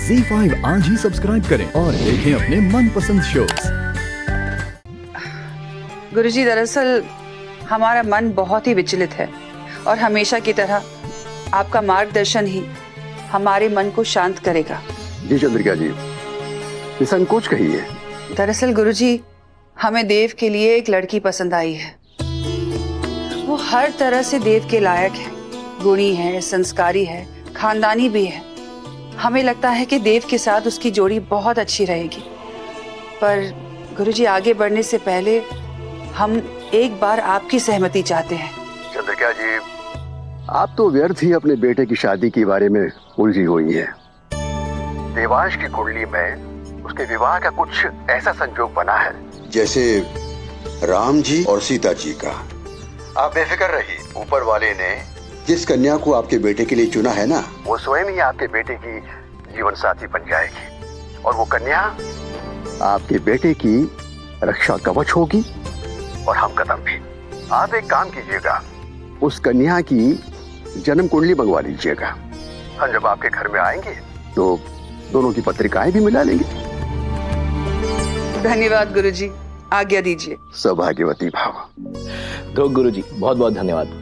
ZEE5 आज ही subscribe करें और देखें अपने मनपसंद शोज। गुरुजी, दरअसल हमारा मन बहुत ही विचलित है और हमेशा की तरह आपका मार्गदर्शन ही हमारे मन को शांत करेगा। जी चंद्रिका जी, निसंकोच कहिए। दरअसल गुरुजी, हमें देव के लिए एक लड़की पसंद आई है। वो हर तरह से देव के लायक है, गुणी है, संस्कारी है, खानदानी भी है। हमें लगता है कि देव के साथ उसकी जोड़ी बहुत अच्छी रहेगी। पर गुरुजी, आगे बढ़ने से पहले हम एक बार आपकी सहमति चाहते हैं। चंद्रिका जी, आप तो व्यर्थ ही अपने बेटे की शादी के बारे में उलझी हुई हैं। देवांश की कुंडली में उसके विवाह का कुछ ऐसा संजोग बना है जैसे राम जी और सीता जी का। आप बेफिक्र रहिए, ऊपर वाले ने जिस कन्या को आपके बेटे के लिए चुना है ना, वो स्वयं ही आपके बेटे की जीवन साथी बन जाएगी और वो कन्या आपके बेटे की रक्षा कवच होगी और हम कदम भी। आप एक काम कीजिएगा, उस कन्या की जन्म कुंडली मंगवा लीजिएगा। हम जब आपके घर में आएंगे तो दोनों की पत्रिकाएं भी मिला लेंगे। धन्यवाद गुरुजी, आज्ञा दीजिए। सौभाग्यवती भाव। तो गुरुजी, बहुत बहुत धन्यवाद।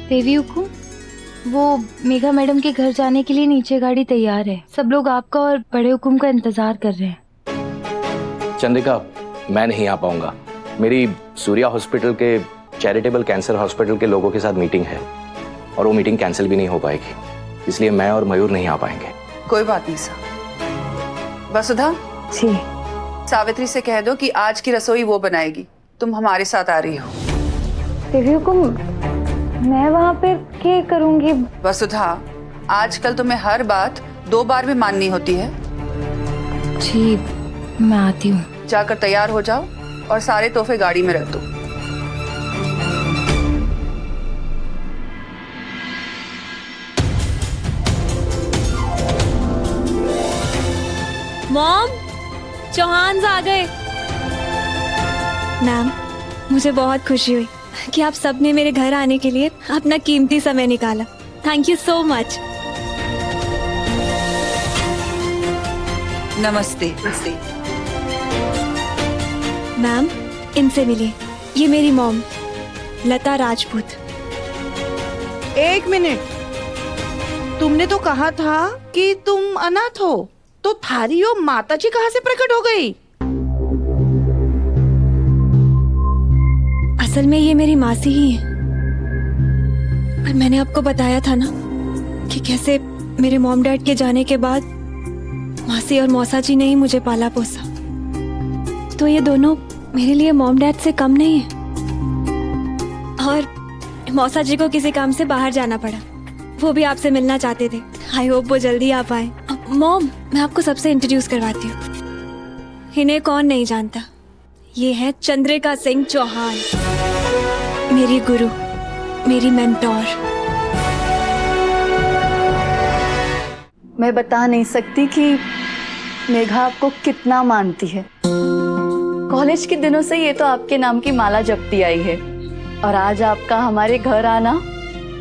देवी हुकुम, वो मेघा मैडम के घर जाने के लिए नीचे गाड़ी तैयार है। सब लोग आपका और बड़े हुकुम का इंतजार कर रहे हैं। चंद्रिका, मैं नहीं आ पाऊंगा। मेरी सूर्या हॉस्पिटल के चैरिटेबल कैंसर हॉस्पिटल के लोगों के साथ मीटिंग है और वो मीटिंग कैंसिल भी नहीं हो पाएगी, इसलिए मैं और मयूर नहीं आ पाएंगे। कोई बात नहीं सर। वसुधा जी, सावित्री से कह दो कि आज की रसोई वो बनाएगी, तुम हमारे साथ आ रही हो। देवी हुकुम, मैं वहाँ पे क्या करूँगी? वसुधा, आजकल तुम्हें हर बात 2 बार भी माननी होती है। जी, मैं आती हूँ। जाकर तैयार हो जाओ और सारे तोहफे गाड़ी में रख दो। मॉम, चौहान आ गए। मैम, मुझे बहुत खुशी हुई कि आप सबने मेरे घर आने के लिए अपना कीमती समय निकाला। Thank you so much. नमस्ते। मैम, इनसे मिलिए, ये मेरी मॉम लता राजपूत। एक मिनट, तुमने तो कहा था कि तुम अनाथ हो, तो थारी वो माता जी कहाँ से प्रकट हो गई? असल में ये मेरी मासी ही है, पर मैंने आपको बताया था ना कि कैसे मेरे मॉम डैड के जाने के बाद मासी और मौसा जी ने ही मुझे पाला पोसा। तो ये दोनों मेरे लिए मॉम डैड से कम नहीं है। और मौसा जी को किसी काम से बाहर जाना पड़ा, वो भी आपसे मिलना चाहते थे। आई होप वो जल्दी आ पाए। मॉम, मैं आपको सबसे इंट्रोड्यूस करवाती हूँ। इन्हें कौन नहीं जानता, ये है चंद्रिका सिंह चौहान, मेरी गुरु, मेरी मेंटोर। मैं बता नहीं सकती कि मेघा आपको कितना मानती है। कॉलेज के दिनों से ये तो आपके नाम की माला जपती आई है और आज आपका हमारे घर आना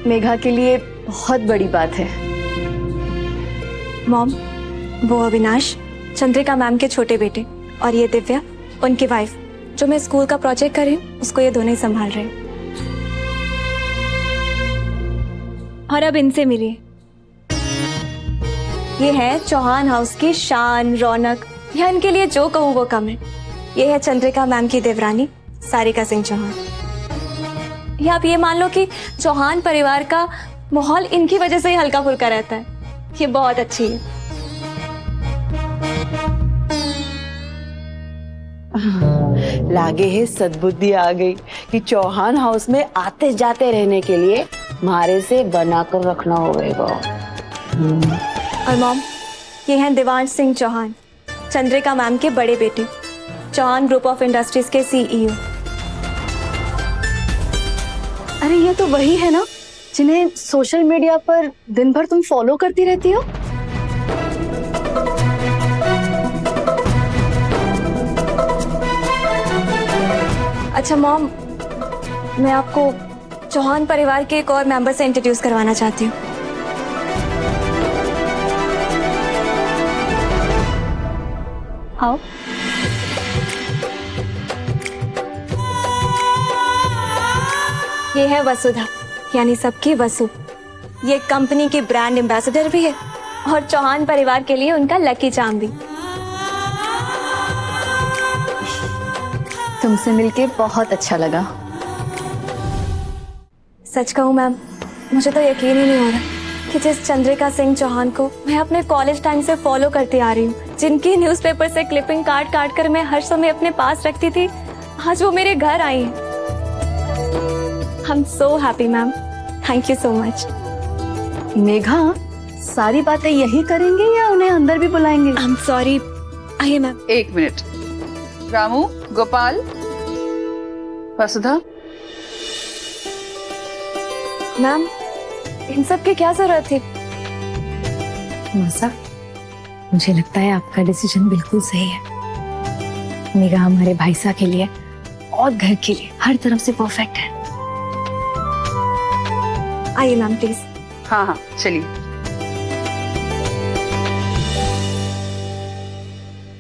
मेघा के लिए बहुत बड़ी बात है। मॉम, वो अविनाश चंद्रिका मैम के छोटे बेटे और ये दिव्या उनकी वाइफ, जो मैं स्कूल का प्रोजेक्ट कर रही हूँ उसको ये दोनों ही संभाल रहे हैं। और अब इनसे मिलिए, ये है चौहान हाउस की शान, रौनक। या इनके लिए जो कहूँ वो कम है। ये है चंद्रिका मैम की देवरानी सारिका सिंह चौहान। या आप ये मान लो कि चौहान परिवार का माहौल इनकी वजह से ही हल्का फुल्का रहता है। ये बहुत अच्छी है। लागे है सद्बुद्धि आ गई कि चौहान हाउस में आते जाते रहने के लिए मारे से बनाकर रखना होगा। और मॉम, ये हैं देवांश सिंह चौहान, चंद्रिका मैम के बड़े बेटे, चौहान ग्रुप ऑफ इंडस्ट्रीज के CEO। अरे ये तो वही है ना जिन्हें सोशल मीडिया पर दिन भर तुम फॉलो करती रहती हो। अच्छा मॉम, मैं आपको चौहान परिवार के एक और मेंबर से इंट्रोड्यूस करवाना चाहती हूँ। आओ। ये है वसुधा, यानी सबकी वसु। ये कंपनी की ब्रांड एम्बेसडर भी है और चौहान परिवार के लिए उनका लकी चार्म भी। तुमसे मिलके बहुत अच्छा लगा। सच कहूँ मैम, मुझे तो यकीन ही नहीं हो रहा कि जिस चंद्रिका सिंह चौहान को मैं अपने कॉलेज टाइम से फॉलो करती आ रही हूँ, जिनकी न्यूज़पेपर से क्लिपिंग काट काट कर मैं हर समय अपने पास रखती थी, आज वो मेरे घर आई है। I am so happy ma'am, thank you so much. Megha, सारी बातें यही करेंगे या उन्हें अंदर भी बुलाएंगे? I am sorry. आइए मैम। 1 मिनट। रामू, गोपाल, वसुधा, मैम इन सब की क्या जरूरत थी? मौसा, मुझे लगता है आपका डिसीजन बिल्कुल सही है। मेघा हमारे भाई साहब के लिए और घर के लिए हर तरफ से परफेक्ट है। आइए मैम प्लीज। हाँ हाँ चलिए।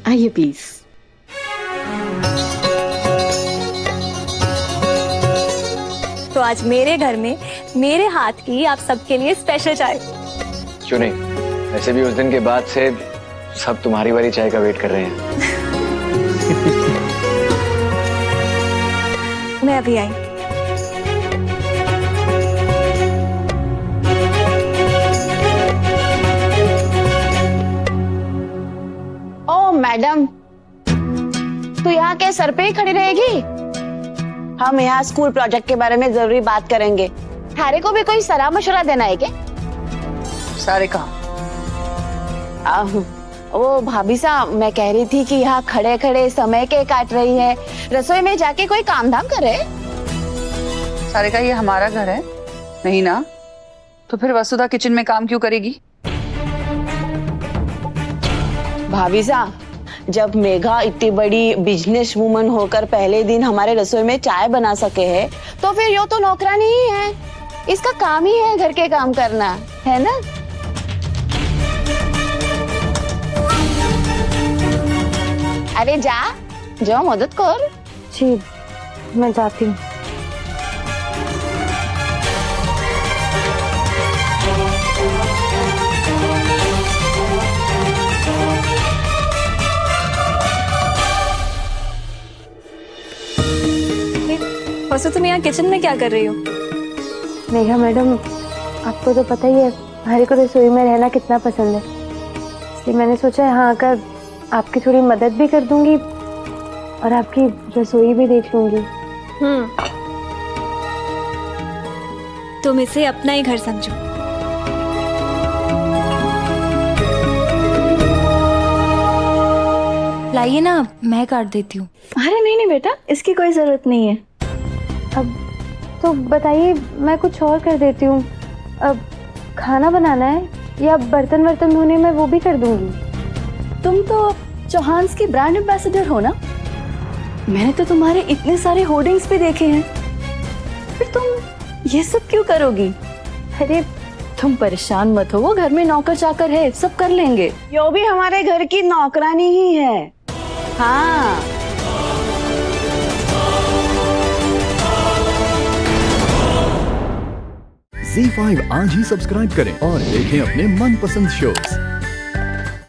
आइए प्लीज। तो आज मेरे घर में मेरे हाथ की आप सबके लिए स्पेशल चाय। क्यों नहीं, वैसे भी उस दिन के बाद से सब तुम्हारी वाली चाय का वेट कर रहे हैं। मैं अभी आई। ओ मैडम, तू यहाँ के सर पे ही खड़ी रहेगी? हम यहाँ स्कूल प्रोजेक्ट के बारे में जरूरी बात करेंगे। थारे को भी कोई सलाह मशवरा देना है क्या? सारे कहा। वो भाभी साहब, मैं कह रही थी कि यहाँ खड़े खड़े समय के काट रही है, रसोई में जाके कोई काम धाम करे। सारे का ये हमारा घर है नहीं ना, तो फिर वसुधा किचन में काम क्यों करेगी? भाभी साहब, जब मेघा इतनी बड़ी बिजनेस वुमन होकर पहले दिन हमारे रसोई में चाय बना सके है, तो फिर यो तो नौकरानी ही है। इसका काम ही है घर के काम करना, है ना? अरे जा, जाओ मदद कर। जी मैं जाती हूँ। वैसे तुम यहाँ किचन में क्या कर रही हो? मेघा मैडम, आपको तो पता ही है हमारे को रसोई में रहना कितना पसंद है, इसलिए मैंने सोचा यहाँ आकर आपकी थोड़ी मदद भी कर दूंगी और आपकी रसोई भी देख लूंगी। तुम इसे अपना ही घर समझो। लाइए ना, मैं काट देती हूँ। अरे नहीं नहीं बेटा, इसकी कोई जरूरत नहीं है। अब तो बताइए, मैं कुछ और कर देती हूँ। अब खाना बनाना है या बर्तन वर्तन धोने में वो भी कर दूंगी। तुम तो चौहान्स की ब्रांड एम्बेसडर हो ना, मैंने तो तुम्हारे इतने सारे होर्डिंग्स भी देखे हैं, फिर तुम ये सब क्यों करोगी? अरे तुम परेशान मत हो, वो घर में नौकर चाकर है, सब कर लेंगे। यो भी हमारे घर की नौकरानी ही है। हाँ। ZEE5 आज ही सब्सक्राइब करें और देखें अपने मनपसंद शोज